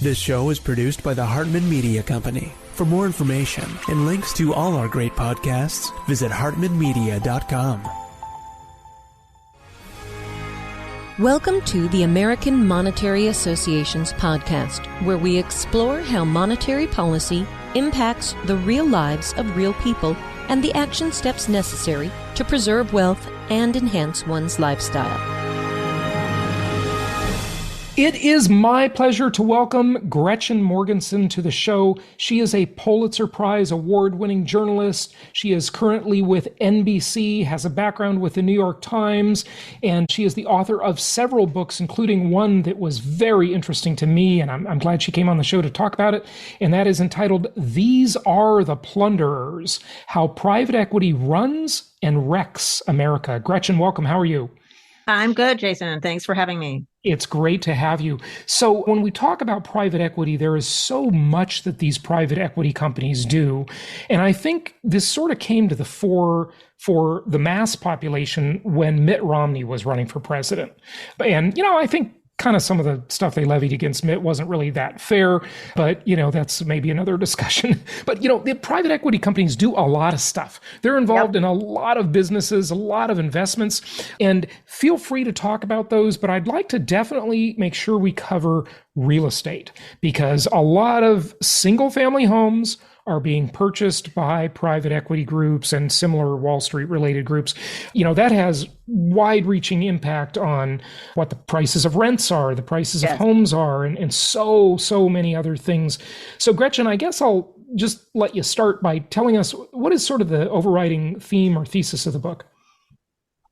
This show is produced by the Hartman Media Company. For more information and links to all our great podcasts, visit hartmanmedia.com. Welcome to the American Monetary Association's podcast, where we explore how monetary policy impacts the real lives of real people and the action steps necessary to preserve wealth and enhance one's lifestyle. It is my pleasure to welcome Gretchen Morgenson to the show. She is a Pulitzer Prize award-winning journalist. She is currently with NBC, has a background with the New York Times, and she is the author of several books, including one that was very interesting to me, and I'm glad she came on the show to talk about it, and that is entitled, These Are the Plunderers: How Private Equity Runs and Wrecks America. Gretchen, welcome. How are you? I'm good, Jason, and thanks for having me. It's great to have you. So when we talk about private equity, there is so much that these private equity companies do. And I think this sort of came to the fore for the mass population when Mitt Romney was running for president. And, I think kind of some of the stuff they levied against Mitt wasn't really that fair, but, that's maybe another discussion. But, the private equity companies do a lot of stuff. They're involved in a lot of businesses, a lot of investments, and feel free to talk about those. But I'd like to definitely make sure we cover real estate, because a lot of single family homes are being purchased by private equity groups and similar Wall Street related groups. That has wide-reaching impact on what the prices of rents are, the prices of homes are, and so many other things. So Gretchen, I guess I'll just let you start by telling us what is sort of the overriding theme or thesis of the book.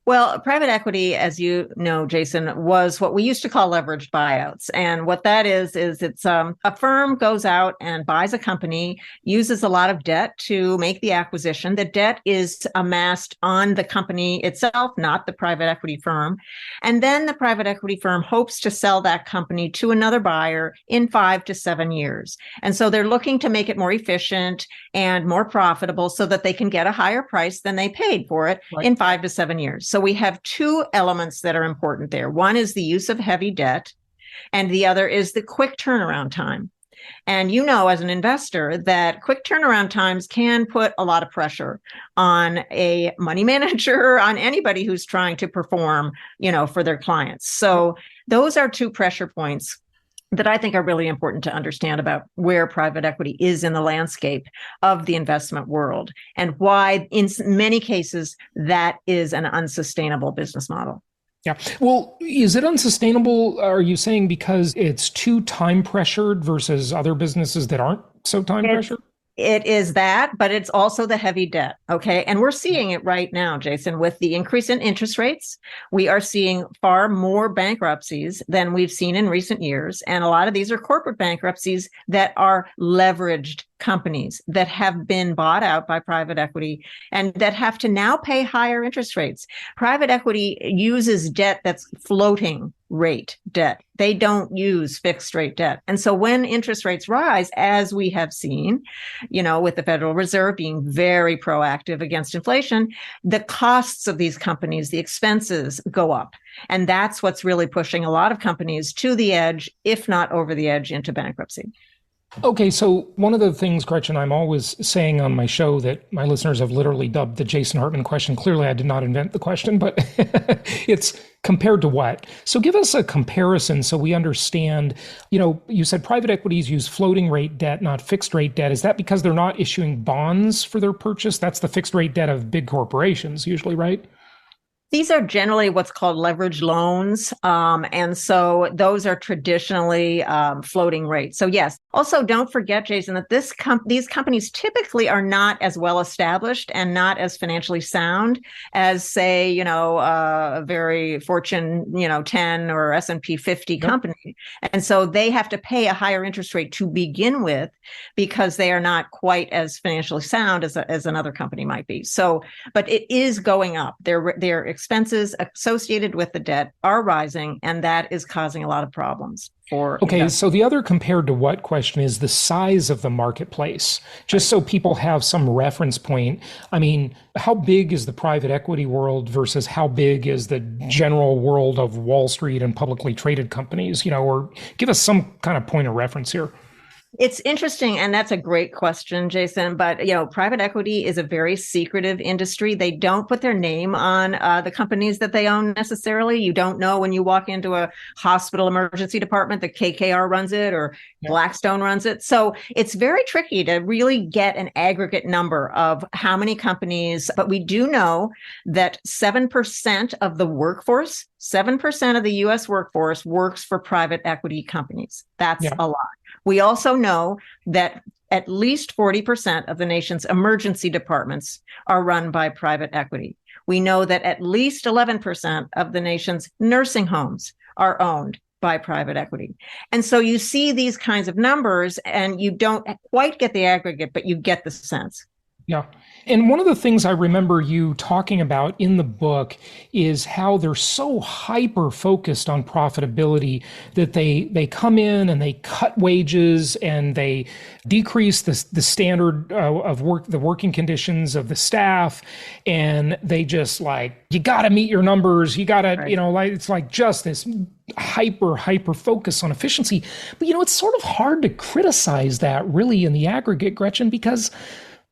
Well, private equity, as you know, Jason, was what we used to call leveraged buyouts. And what that is it's a firm goes out and buys a company, uses a lot of debt to make the acquisition. The debt is amassed on the company itself, not the private equity firm. And then the private equity firm hopes to sell that company to another buyer in 5 to 7 years. And so they're looking to make it more efficient and more profitable so that they can get a higher price than they paid for it in 5 to 7 years. So we have two elements that are important there. One is the use of heavy debt, and the other is the quick turnaround time. And as an investor, that quick turnaround times can put a lot of pressure on a money manager, on anybody who's trying to perform, for their clients. So those are two pressure points that I think are really important to understand about where private equity is in the landscape of the investment world, and why in many cases that is an unsustainable business model. Yeah. Well, is it unsustainable? Are you saying because it's too time pressured versus other businesses that aren't so time pressured? It is that, but it's also the heavy debt. Okay. And we're seeing it right now, Jason, with the increase in interest rates. We are seeing far more bankruptcies than we've seen in recent years. And a lot of these are corporate bankruptcies that are leveraged companies that have been bought out by private equity and that have to now pay higher interest rates. Private equity uses debt that's floating rate debt. They don't use fixed rate debt. And so when interest rates rise, as we have seen, with the Federal Reserve being very proactive against inflation, the costs of these companies, the expenses go up. And that's what's really pushing a lot of companies to the edge, if not over the edge, into bankruptcy. Okay, so one of the things, Gretchen, I'm always saying on my show that my listeners have literally dubbed the Jason Hartman question. Clearly, I did not invent the question, but it's compared to what? So give us a comparison so we understand. You said private equities use floating rate debt, not fixed rate debt. Is that because they're not issuing bonds for their purchase? That's the fixed rate debt of big corporations usually, right? These are generally what's called leverage loans. And so those are traditionally floating rates. So yes. Also, don't forget, Jason, that these companies typically are not as well established and not as financially sound as, say, a very Fortune, 10 or S&P 50 company. And so they have to pay a higher interest rate to begin with because they are not quite as financially sound as another company might be. So, but it is going up. They're expenses associated with the debt are rising, and that is causing a lot of problems for investors. So the other compared to what question is the size of the marketplace, just so people have some reference point. I mean, how big is the private equity world versus how big is the general world of Wall Street and publicly traded companies, or give us some kind of point of reference here. It's interesting, and that's a great question, Jason. But, private equity is a very secretive industry. They don't put their name on the companies that they own necessarily. You don't know when you walk into a hospital emergency department that KKR runs it or Blackstone runs it. So it's very tricky to really get an aggregate number of how many companies. But we do know that 7% of the workforce, 7% of the U.S. workforce works for private equity companies. That's a lot. We also know that at least 40% of the nation's emergency departments are run by private equity. We know that at least 11% of the nation's nursing homes are owned by private equity. And so you see these kinds of numbers and you don't quite get the aggregate, but you get the sense. Yeah. And one of the things I remember you talking about in the book is how they're so hyper focused on profitability that they come in and they cut wages and they decrease the standard of work, the working conditions of the staff. And they just you got to meet your numbers. You got to, it's like just this hyper focus on efficiency. But, it's sort of hard to criticize that really in the aggregate, Gretchen, because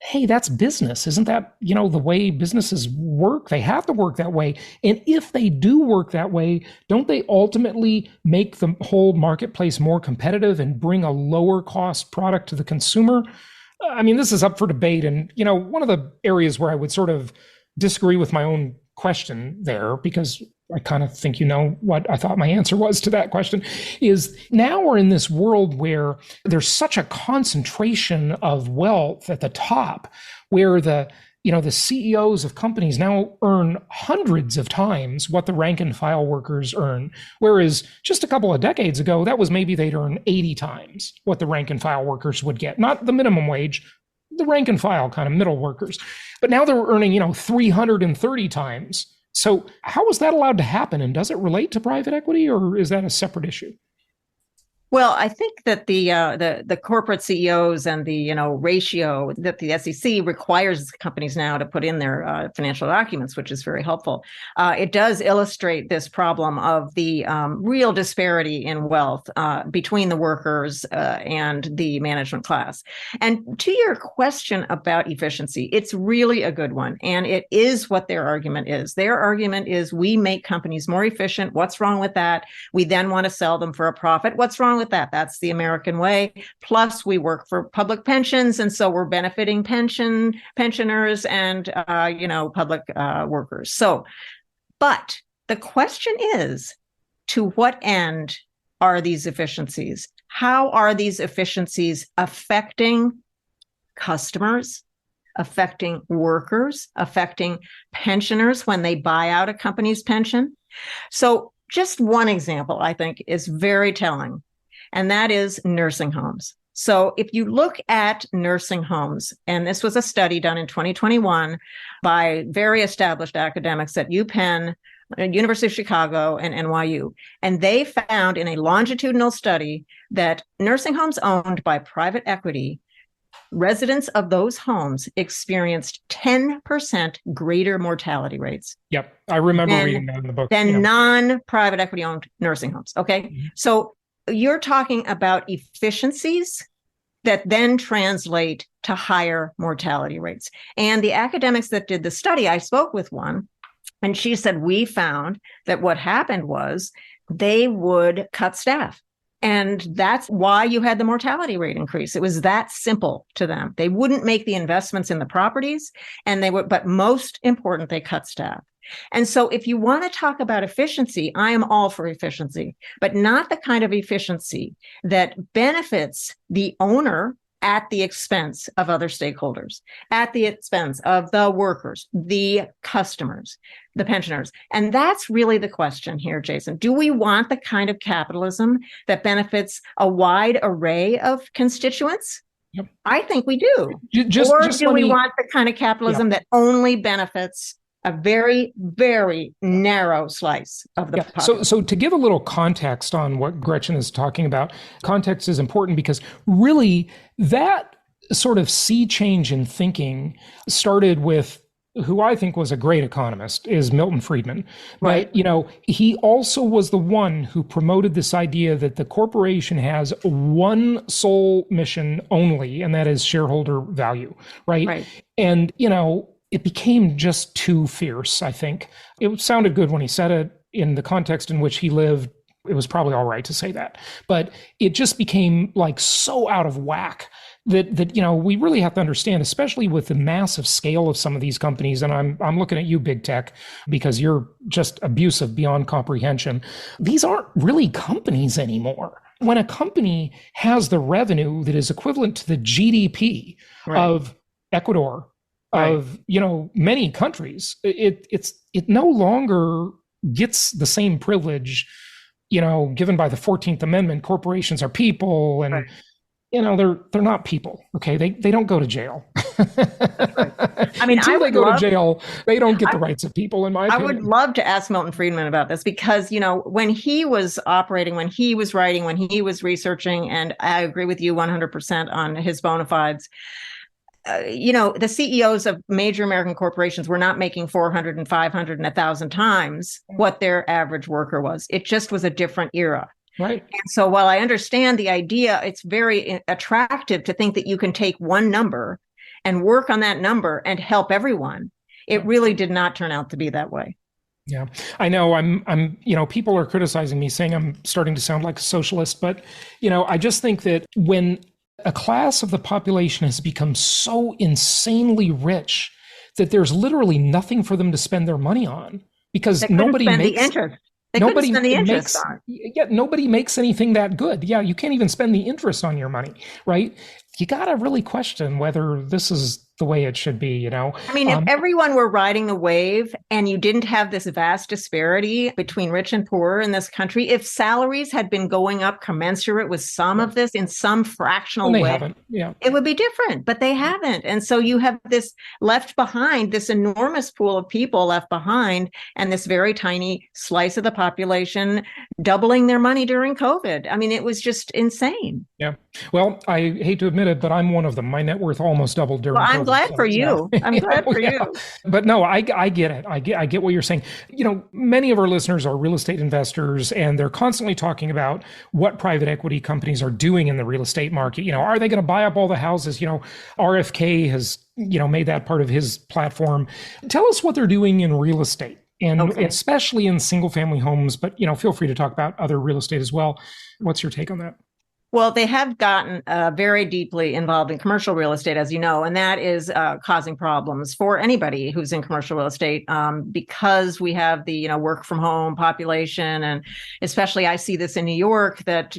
hey, that's business. Isn't that, the way businesses work? They have to work that way. And if they do work that way, don't they ultimately make the whole marketplace more competitive and bring a lower cost product to the consumer? I mean, this is up for debate. And, one of the areas where I would sort of disagree with my own question there, because I kind of think what I thought my answer was to that question, is now we're in this world where there's such a concentration of wealth at the top, where the CEOs of companies now earn hundreds of times what the rank and file workers earn. Whereas just a couple of decades ago, that was maybe they'd earn 80 times what the rank and file workers would get, not the minimum wage, the rank and file kind of middle workers. But now they're earning, 330 times. So how is that allowed to happen? And does it relate to private equity, or is that a separate issue? Well, I think that the corporate CEOs and the ratio that the SEC requires companies now to put in their financial documents, which is very helpful. It does illustrate this problem of the real disparity in wealth between the workers and the management class. And to your question about efficiency, it's really a good one, and it is what their argument is. Their argument is we make companies more efficient. What's wrong with that? We then want to sell them for a profit. What's wrong with that? That's the American way. Plus, we work for public pensions, and so we're benefiting pensioners and public workers. So, but the question is, to what end are these efficiencies? How are these efficiencies affecting customers, affecting workers, affecting pensioners when they buy out a company's pension? So, just one example, I think, is very telling. And that is nursing homes. So if you look at nursing homes, and this was a study done in 2021 by very established academics at UPenn, University of Chicago, and NYU, and they found in a longitudinal study that nursing homes owned by private equity, residents of those homes experienced 10% greater mortality rates. Yep, I remember reading that in the book. Than non-private equity owned nursing homes. Okay, So you're talking about efficiencies that then translate to higher mortality rates. And the academics that did the study, I spoke with one, and she said, we found that what happened was they would cut staff. And that's why you had the mortality rate increase. It was that simple to them. They wouldn't make the investments in the properties, and they would, but most important, they cut staff. And so if you want to talk about efficiency, I am all for efficiency, but not the kind of efficiency that benefits the owner at the expense of other stakeholders, at the expense of the workers, the customers, the pensioners. And that's really the question here, Jason. Do we want the kind of capitalism that benefits a wide array of constituents? Yep. I think we do. Just do we want the kind of capitalism that only benefits a very, very narrow slice of the population. So to give a little context on what Gretchen is talking about, context is important because really that sort of sea change in thinking started with who I think was a great economist, is Milton Friedman. Right. But, he also was the one who promoted this idea that the corporation has one sole mission only, and that is shareholder value, right? And, it became just too fierce, I think. It sounded good when he said it. In the context in which he lived, it was probably all right to say that. But it just became like so out of whack that we really have to understand, especially with the massive scale of some of these companies. And I'm looking at you, big tech, because you're just abusive beyond comprehension. These aren't really companies anymore. When a company has the revenue that is equivalent to the GDP of Ecuador, of many countries, it no longer gets the same privilege given by the 14th Amendment. Corporations are people, and they're not people. Okay, they don't go to jail. I mean, until they go to jail, they don't get the rights of people, in my opinion. I would love to ask Milton Friedman about this because, when he was operating, when he was writing, when he was researching, and I agree with you 100% on his bona fides, the CEOs of major American corporations were not making 400 and 500 and 1,000 times what their average worker was. It just was a different era. Right. And so while I understand the idea, it's very attractive to think that you can take one number and work on that number and help everyone. It really did not turn out to be that way. Yeah, I know. I'm people are criticizing me, saying I'm starting to sound like a socialist, but, I just think that when a class of the population has become so insanely rich that there's literally nothing for them to spend their money on because nobody makes the interest. Nobody makes anything that good. Yeah, you can't even spend the interest on your money, right? You got to really question whether this is the way it should be, I mean, if everyone were riding the wave and you didn't have this vast disparity between rich and poor in this country, if salaries had been going up commensurate with some of this in some fractional way, it would be different, but they haven't. And so you have this left behind, this enormous pool of people left behind, and this very tiny slice of the population doubling their money during COVID. I mean, it was just insane. Yeah. Well, I hate to admit it, but I'm one of them. My net worth almost doubled during COVID. I'm glad for you. I'm glad for you. But no, I get it. I get what you're saying. Many of our listeners are real estate investors, and they're constantly talking about what private equity companies are doing in the real estate market. Are they going to buy up all the houses? RFK has, made that part of his platform. Tell us what they're doing in real estate. And especially in single family homes, but feel free to talk about other real estate as well. What's your take on that? Well, they have gotten very deeply involved in commercial real estate, as you know, and that is causing problems for anybody who's in commercial real estate because we have the work from home population, and especially I see this in New York that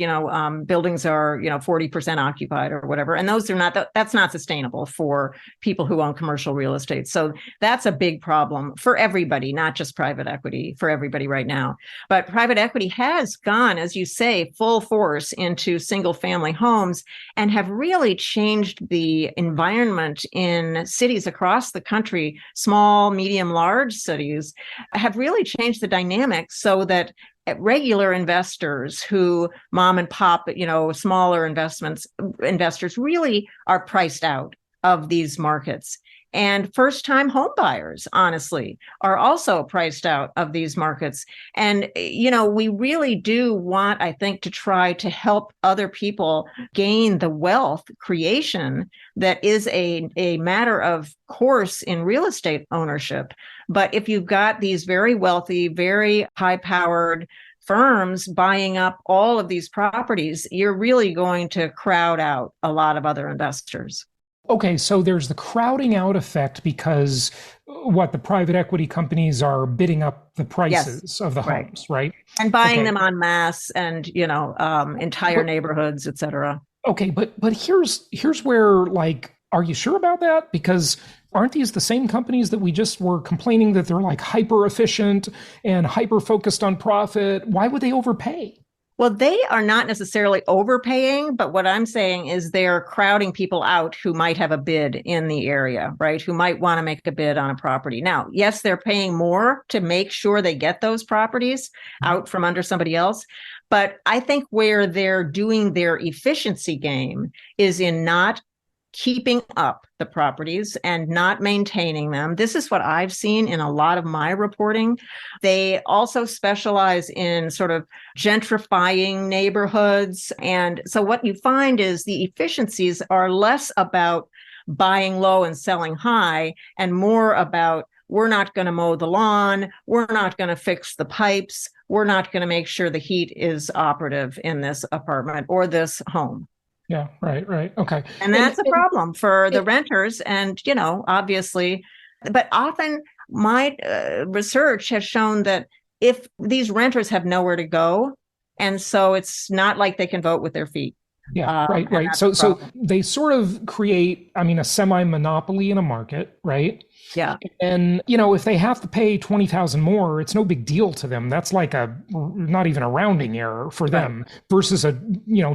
buildings are 40% occupied or whatever, and those are that's not sustainable for people who own commercial real estate. So that's a big problem for everybody, not just private equity, for everybody right now. But private equity has gone, as you say, full force into single family homes and have really changed the environment in cities across the country. Small, medium, large cities have really changed the dynamics so that regular investors who mom and pop, smaller investors really are priced out of these markets. And first-time home buyers, honestly, are also priced out of these markets. And, we really do want, I think, to try to help other people gain the wealth creation that is a matter of course in real estate ownership. But if you've got these very wealthy, very high-powered firms buying up all of these properties, you're really going to crowd out a lot of other investors. Okay, so there's the crowding out effect because the private equity companies are bidding up the prices of the homes, right? And buying them en masse and, entire neighborhoods, et cetera. Okay, but here's where, are you sure about that? Because aren't these the same companies that we just were complaining that they're hyper efficient and hyper focused on profit? Why would they overpay? Well, they are not necessarily overpaying, but what I'm saying is they're crowding people out who might have a bid in the area, right? Who might want to make a bid on a property. Now, yes, they're paying more to make sure they get those properties out from under somebody else. But I think where they're doing their efficiency game is in not keeping up the properties and not maintaining them. This is what I've seen in a lot of my reporting. They also specialize in sort of gentrifying neighborhoods. And so what you find is the efficiencies are less about buying low and selling high and more about we're not going to mow the lawn, we're not going to fix the pipes, we're not going to make sure the heat is operative in this apartment or this home. Yeah, right. Okay. And that's a problem for the renters. And, obviously, but often my research has shown that if these renters have nowhere to go, and so it's not like they can vote with their feet. Yeah, right. So they sort of create, a semi-monopoly in a market, right? Yeah. And, if they have to pay $20,000 more, it's no big deal to them. That's like not even a rounding error for them versus a,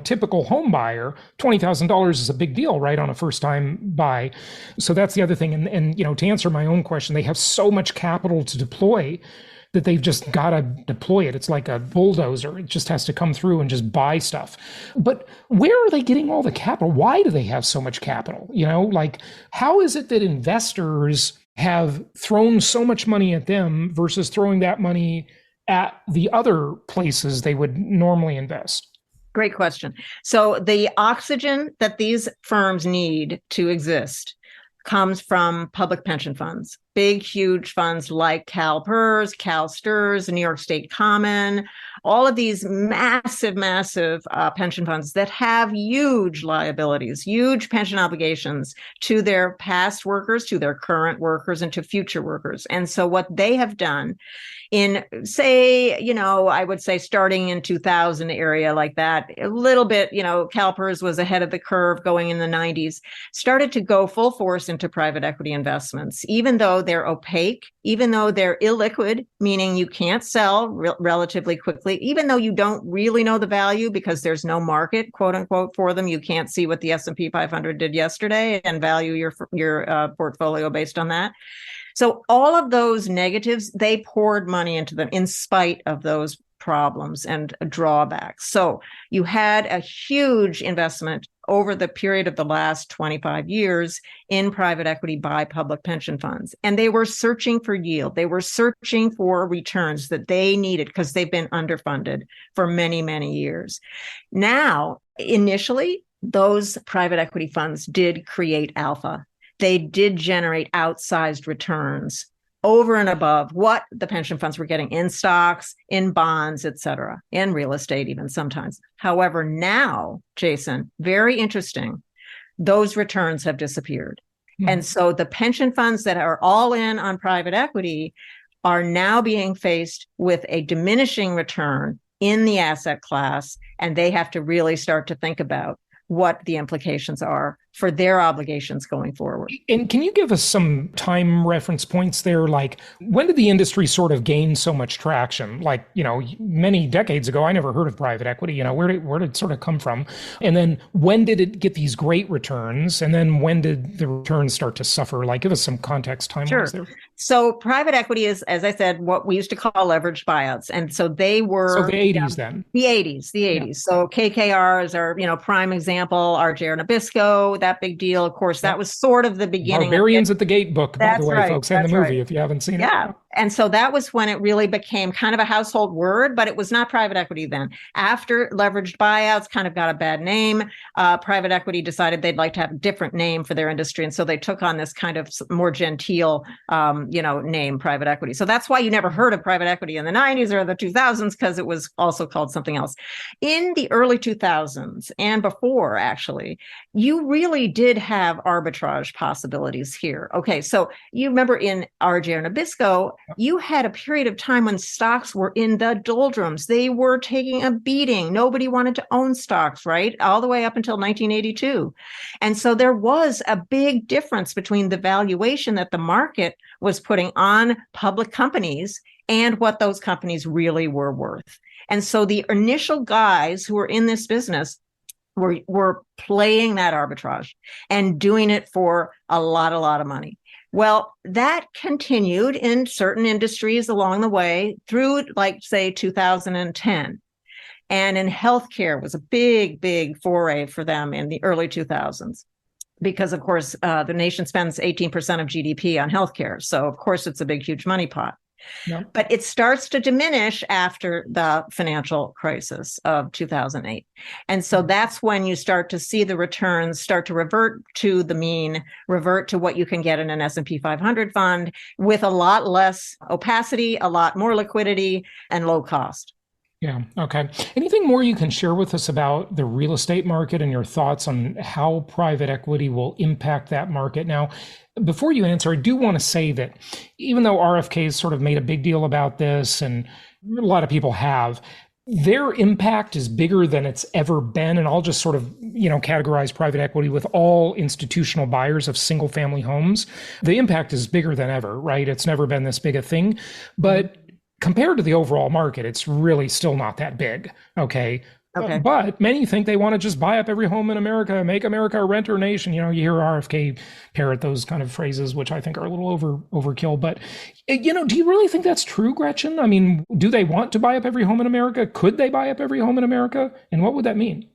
typical home buyer. $20,000 is a big deal, right? On a first time buy. So that's the other thing. And, to answer my own question, they have so much capital to deploy that they've just got to deploy it. It's like a bulldozer. It just has to come through and just buy stuff. But where are they getting all the capital? Why do they have so much capital? How is it that investors have thrown so much money at them versus throwing that money at the other places they would normally invest? Great question. So the oxygen that these firms need to exist comes from public pension funds, big, huge funds like CalPERS, CalSTRS, New York State Common, all of these massive pension funds that have huge liabilities, huge pension obligations to their past workers, to their current workers, and to future workers. And so what they have done in, say, I would say starting in 2000 area like that, a little bit, CalPERS was ahead of the curve going in the 90s, started to go full force into private equity investments, even though they're opaque, even though they're illiquid, meaning you can't sell relatively quickly, even though you don't really know the value because there's no market, quote unquote, for them. You can't see what the S&P 500 did yesterday and value your portfolio based on that. So all of those negatives, they poured money into them in spite of those problems and drawbacks. So you had a huge investment over the period of the last 25 years in private equity by public pension funds. And they were searching for yield. They were searching for returns that they needed because they've been underfunded for many, many years. Now, initially, those private equity funds did create alpha. They did generate outsized returns over and above what the pension funds were getting in stocks, in bonds, et cetera, in real estate even sometimes. However, now, Jason, very interesting, those returns have disappeared. Mm-hmm. And so the pension funds that are all in on private equity are now being faced with a diminishing return in the asset class, and they have to really start to think about what the implications are for their obligations going forward. And can you give us some time reference points there? Like, when did the industry sort of gain so much traction? Like, many decades ago, I never heard of private equity. Where did it sort of come from? And then when did it get these great returns? And then when did the returns start to suffer? Like, give us some context time-wise there. So private equity is, as I said, what we used to call leveraged buyouts. And so they were... So the 80s then? The 80s. Yeah. So KKR is our, prime example, RJ Nabisco, that big deal. Of course, that was sort of the beginning. Barbarians at the Gate book, by the way, right. folks, and the movie, if you haven't seen it. Yeah. And so that was when it really became kind of a household word, but it was not private equity then. After leveraged buyouts kind of got a bad name, private equity decided they'd like to have a different name for their industry. And so they took on this kind of more genteel, name, private equity. So that's why you never heard of private equity in the 90s or the 2000s, because it was also called something else. In the early 2000s and before, actually, you really did have arbitrage possibilities here. Okay, so you remember in RJ Nabisco, you had a period of time when stocks were in the doldrums. They were taking a beating. Nobody wanted to own stocks, right? All the way up until 1982. And so there was a big difference between the valuation that the market was putting on public companies and what those companies really were worth. And so the initial guys who were in this business were playing that arbitrage and doing it for a lot of money. Well, that continued in certain industries along the way through, like, say, 2010. And in healthcare was a big foray for them in the early 2000s. Because, of course, the nation spends 18% of GDP on healthcare. So, of course, it's a big, huge money pot. Yep. But it starts to diminish after the financial crisis of 2008. And so that's when you start to see the returns start to revert to the mean, revert to what you can get in an S&P 500 fund with a lot less opacity, a lot more liquidity, and low cost. Yeah. Okay. Anything more you can share with us about the real estate market and your thoughts on how private equity will impact that market? Now, before you answer, I do want to say that even though RFK has sort of made a big deal about this, and a lot of people have, their impact is bigger than it's ever been. And I'll just sort of, categorize private equity with all institutional buyers of single family homes. The impact is bigger than ever, right? It's never been this big a thing. But compared to the overall market, it's really still not that big. Okay. But many think they want to just buy up every home in America, make America a renter nation. You hear RFK parrot those kind of phrases, which I think are a little overkill. But, do you really think that's true, Gretchen? I mean, do they want to buy up every home in America? Could they buy up every home in America? And what would that mean?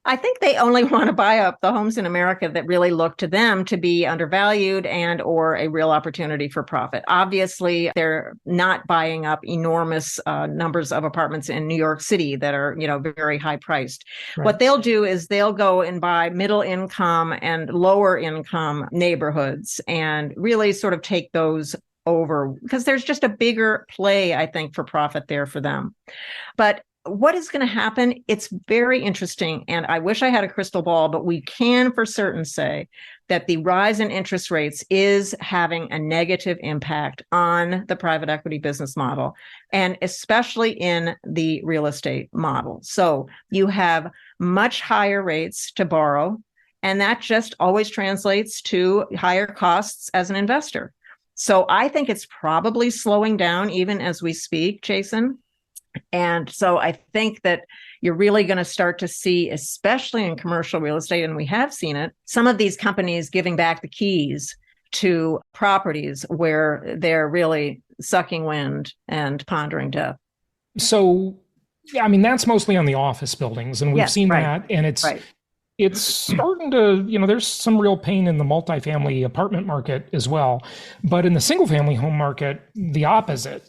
I think they only want to buy up the homes in America that really look to them to be undervalued and or a real opportunity for profit. Obviously, they're not buying up enormous numbers of apartments in New York City that are, very high priced. Right. What they'll do is they'll go and buy middle income and lower income neighborhoods and really sort of take those over because there's just a bigger play, I think, for profit there for them. But what is going to happen? It's very interesting. And I wish I had a crystal ball, but we can for certain say that the rise in interest rates is having a negative impact on the private equity business model, and especially in the real estate model. So you have much higher rates to borrow, and that just always translates to higher costs as an investor. So I think it's probably slowing down even as we speak, Jason. And so I think that you're really going to start to see, especially in commercial real estate, and we have seen it, some of these companies giving back the keys to properties where they're really sucking wind and pondering death. So, I mean, that's mostly on the office buildings, and we've seen that, and it's starting to, there's some real pain in the multifamily apartment market as well. But in the single family home market, the opposite,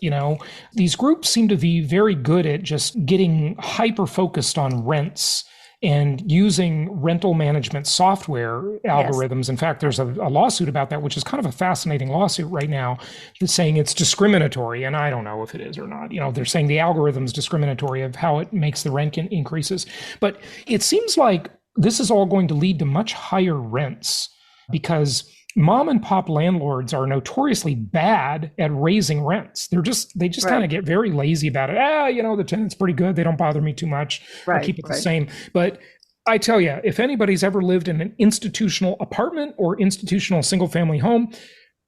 these groups seem to be very good at just getting hyper focused on rents and using rental management software algorithms. Yes. In fact, there's a lawsuit about that, which is kind of a fascinating lawsuit right now, that's saying it's discriminatory. And I don't know if it is or not. They're saying the algorithm's discriminatory of how it makes the rent increases. But it seems like this is all going to lead to much higher rents because mom and pop landlords are notoriously bad at raising rents. They just kind of get very lazy about it. The tenant's pretty good. They don't bother me too much. I'll keep it the same. But I tell you, if anybody's ever lived in an institutional apartment or institutional single family home,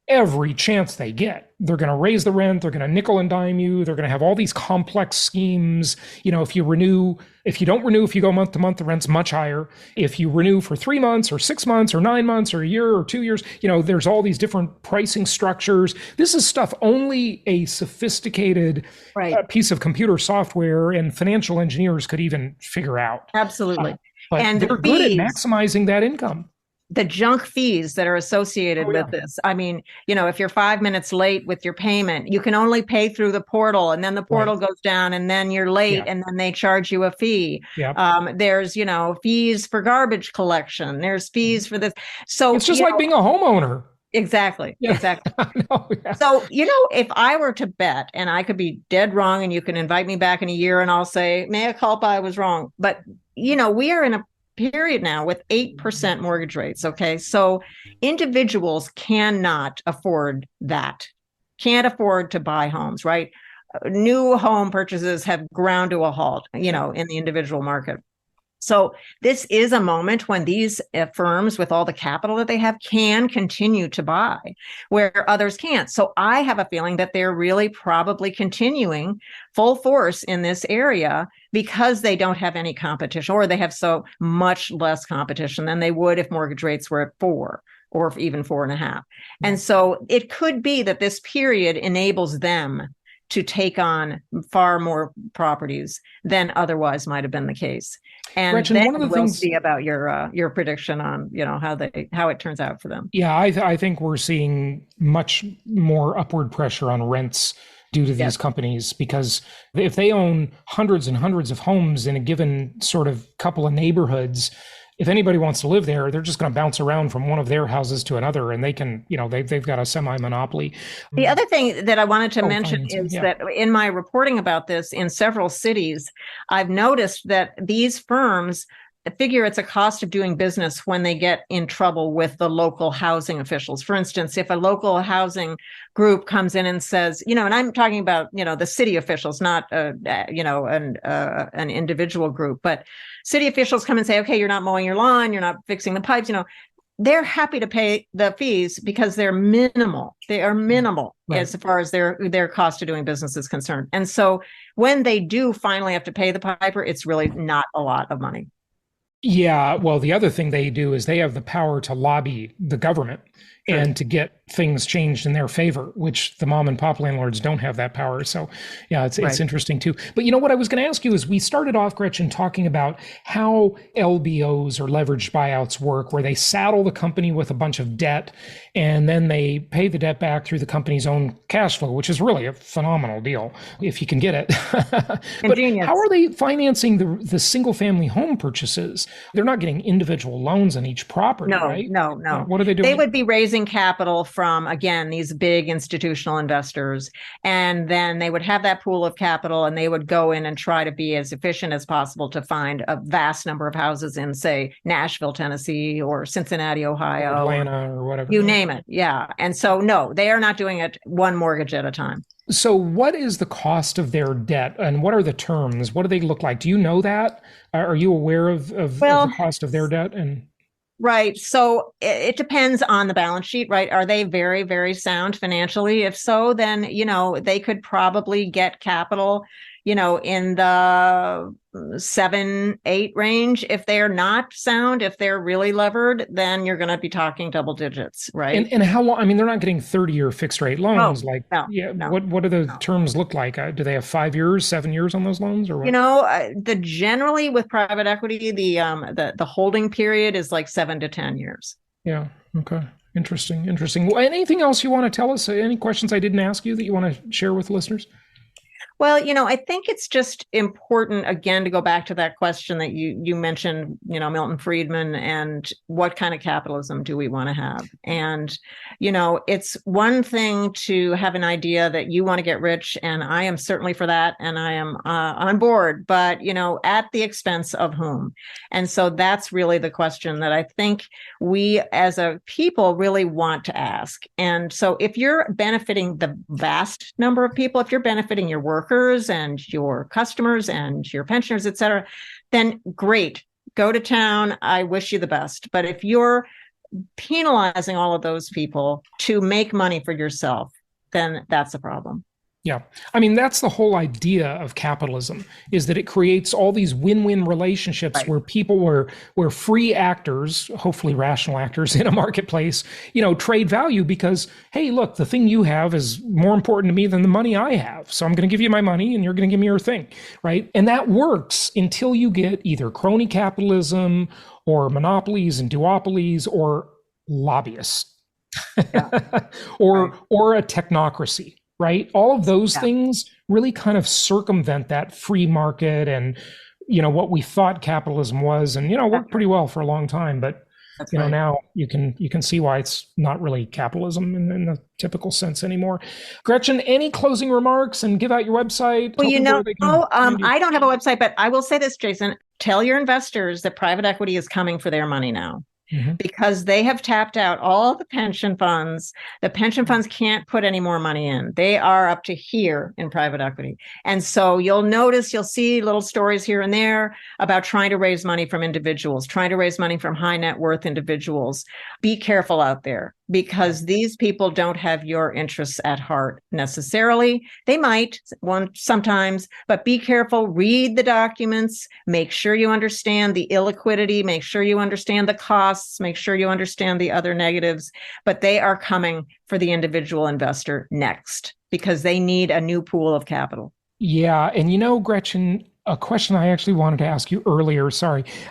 every chance they get, they're going to raise the rent. They're going to nickel and dime you. They're going to have all these complex schemes. If you don't renew, if you go month to month, the rent's much higher. If you renew for 3 months or 6 months or 9 months or a year or 2 years, there's all these different pricing structures. This is stuff only a sophisticated piece of computer software and financial engineers could even figure out. Absolutely. But and they're good at maximizing that income. The junk fees that are associated with this. I mean, if you're 5 minutes late with your payment, you can only pay through the portal, and then the portal goes down, and then you're late, and then they charge you a fee. There's, fees for garbage collection. There's fees for this. So it's just like being a homeowner. Exactly. So, if I were to bet, and I could be dead wrong, and you can invite me back in a year and I'll say, mea culpa, I was wrong. But, we are in a period now with 8% mortgage rates. Okay. So individuals cannot afford that, can't afford to buy homes, right? New home purchases have ground to a halt, in the individual market. So this is a moment when these firms with all the capital that they have can continue to buy where others can't. So I have a feeling that they're really probably continuing full force in this area because they don't have any competition, or they have so much less competition than they would if mortgage rates were at 4 or even 4.5. And so it could be that this period enables them to take on far more properties than otherwise might have been the case. And Gretchen, then one of the we'll things, see about your prediction on how it turns out for them. yeah, I think we're seeing much more upward pressure on rents due to these companies, because if they own hundreds and hundreds of homes in a given sort of couple of neighborhoods, if anybody wants to live there, they're just going to bounce around from one of their houses to another, and they can, they've got a semi-monopoly. The other thing that I wanted to mention is that in my reporting about this in several cities, I've noticed that these firms figure it's a cost of doing business when they get in trouble with the local housing officials. For instance, if a local housing group comes in and says, and I'm talking about, the city officials, not, an individual group, but city officials come and say, okay, you're not mowing your lawn, you're not fixing the pipes, they're happy to pay the fees because they're minimal. They are minimal as far as their cost of doing business is concerned. And so when they do finally have to pay the piper, it's really not a lot of money. Yeah, well, the other thing they do is they have the power to lobby the government and to get things changed in their favor, which the mom and pop landlords don't have that power. So yeah, it's interesting too. But what I was going to ask you is, we started off, Gretchen, talking about how LBOs or leveraged buyouts work, where they saddle the company with a bunch of debt and then they pay the debt back through the company's own cash flow, which is really a phenomenal deal if you can get it. But how are they financing the single family home purchases? They're not getting individual loans on each property, right? No. What are they doing? They would be raising capital from, again, these big institutional investors. And then they would have that pool of capital and they would go in and try to be as efficient as possible to find a vast number of houses in, say, Nashville, Tennessee, or Cincinnati, Ohio, or Atlanta, or whatever. You name it. Yeah. And so, no, they are not doing it one mortgage at a time. So what is the cost of their debt and what are the terms? What do they look like? Do you know that? Are you aware of the cost of their debt? Right. So it depends on the balance sheet, right? Are they very, very sound financially? If so, then, they could probably get capital, in the 7-8 range. If they're not sound, if they're really levered, then you're going to be talking double digits, right? And how long? I mean, they're not getting 30-year fixed rate loans. No. What do the terms look like? Do they have 5 years, 7 years on those loans, or what? Generally with private equity, the holding period is like 7 to 10 years. Yeah. Okay. Interesting. Well, anything else you want to tell us? Any questions I didn't ask you that you want to share with listeners? Well, I think it's just important, again, to go back to that question that you mentioned, Milton Friedman, and what kind of capitalism do we want to have? And, it's one thing to have an idea that you want to get rich, and I am certainly for that, and I am on board, but, at the expense of whom? And so that's really the question that I think we as a people really want to ask. And so if you're benefiting the vast number of people, if you're benefiting your workers and your customers and your pensioners, et cetera, then great, go to town. I wish you the best. But if you're penalizing all of those people to make money for yourself, then that's a problem. Yeah. I mean, that's the whole idea of capitalism, is that it creates all these win-win relationships where people where free actors, hopefully rational actors in a marketplace, trade value because, hey, look, the thing you have is more important to me than the money I have. So I'm going to give you my money and you're going to give me your thing, right? And that works until you get either crony capitalism or monopolies and duopolies or lobbyists or a technocracy. Right? All of those things really kind of circumvent that free market and, what we thought capitalism was, and, worked pretty well for a long time. But, now you can see why it's not really capitalism in the typical sense anymore. Gretchen, any closing remarks, and give out your website? Well, I don't have a website, but I will say this, Jason, tell your investors that private equity is coming for their money now. because they have tapped out all the pension funds. The pension funds can't put any more money in. They are up to here in private equity. And so you'll see little stories here and there about trying to raise money from individuals, trying to raise money from high net worth individuals. Be careful out there, because these people don't have your interests at heart necessarily. They might sometimes, but be careful. Read the documents. Make sure you understand the illiquidity. Make sure you understand the costs. Make sure you understand the other negatives. But they are coming for the individual investor next, because they need a new pool of capital. Yeah. And Gretchen, a question I actually wanted to ask you earlier,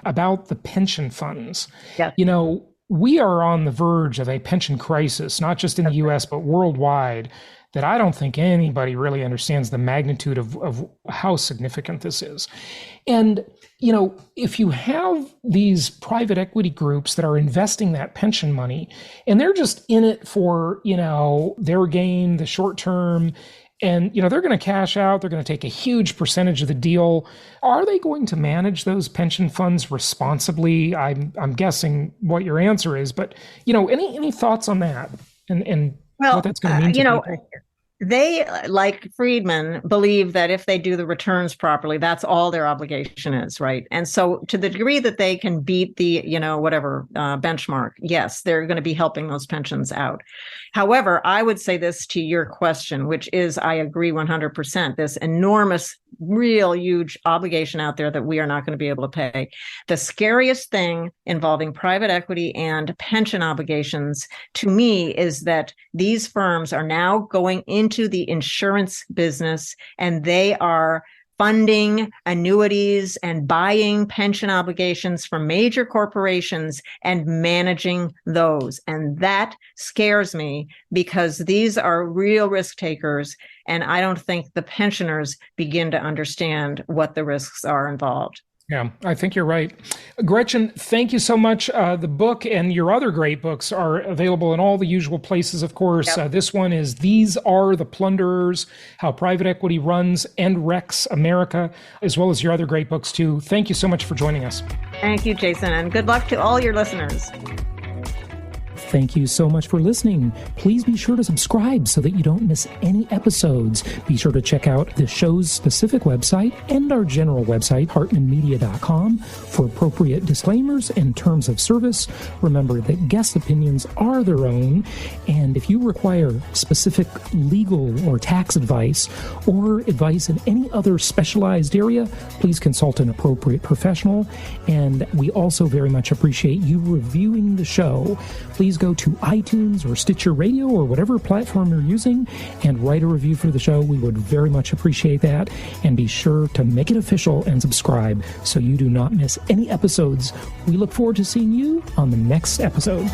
about the pension funds. Yeah. We are on the verge of a pension crisis, not just in the US, but worldwide, that I don't think anybody really understands the magnitude of how significant this is. And, if you have these private equity groups that are investing that pension money, and they're just in it for, their gain, the short term, and, they're going to cash out, they're going to take a huge percentage of the deal. Are they going to manage those pension funds responsibly? I'm guessing what your answer is, but, any thoughts on that and what that's going to mean to people? They, like Friedman, believe that if they do the returns properly, that's all their obligation is, right? And so to the degree that they can beat the, benchmark, yes, they're going to be helping those pensions out. However, I would say this to your question, which is, I agree 100%, this enormous, real huge obligation out there that we are not going to be able to pay. The scariest thing involving private equity and pension obligations to me is that these firms are now going into the insurance business, and they are funding annuities and buying pension obligations from major corporations and managing those. And that scares me, because these are real risk takers. And I don't think the pensioners begin to understand what the risks are involved. Yeah, I think you're right. Gretchen, thank you so much. The book and your other great books are available in all the usual places, of course. Yep. This one is These Are the Plunderers, How Private Equity Runs and Wrecks America, as well as your other great books, too. Thank you so much for joining us. Thank you, Jason, and good luck to all your listeners. Thank you so much for listening. Please be sure to subscribe so that you don't miss any episodes. Be sure to check out the show's specific website and our general website, hartmanmedia.com, for appropriate disclaimers and terms of service. Remember that guest opinions are their own, and if you require specific legal or tax advice or advice in any other specialized area, please consult an appropriate professional. And we also very much appreciate you reviewing the show. Please go to iTunes or Stitcher Radio or whatever platform you're using and write a review for the show. We would very much appreciate that. And be sure to make it official and subscribe so you do not miss any episodes. We look forward to seeing you on the next episode.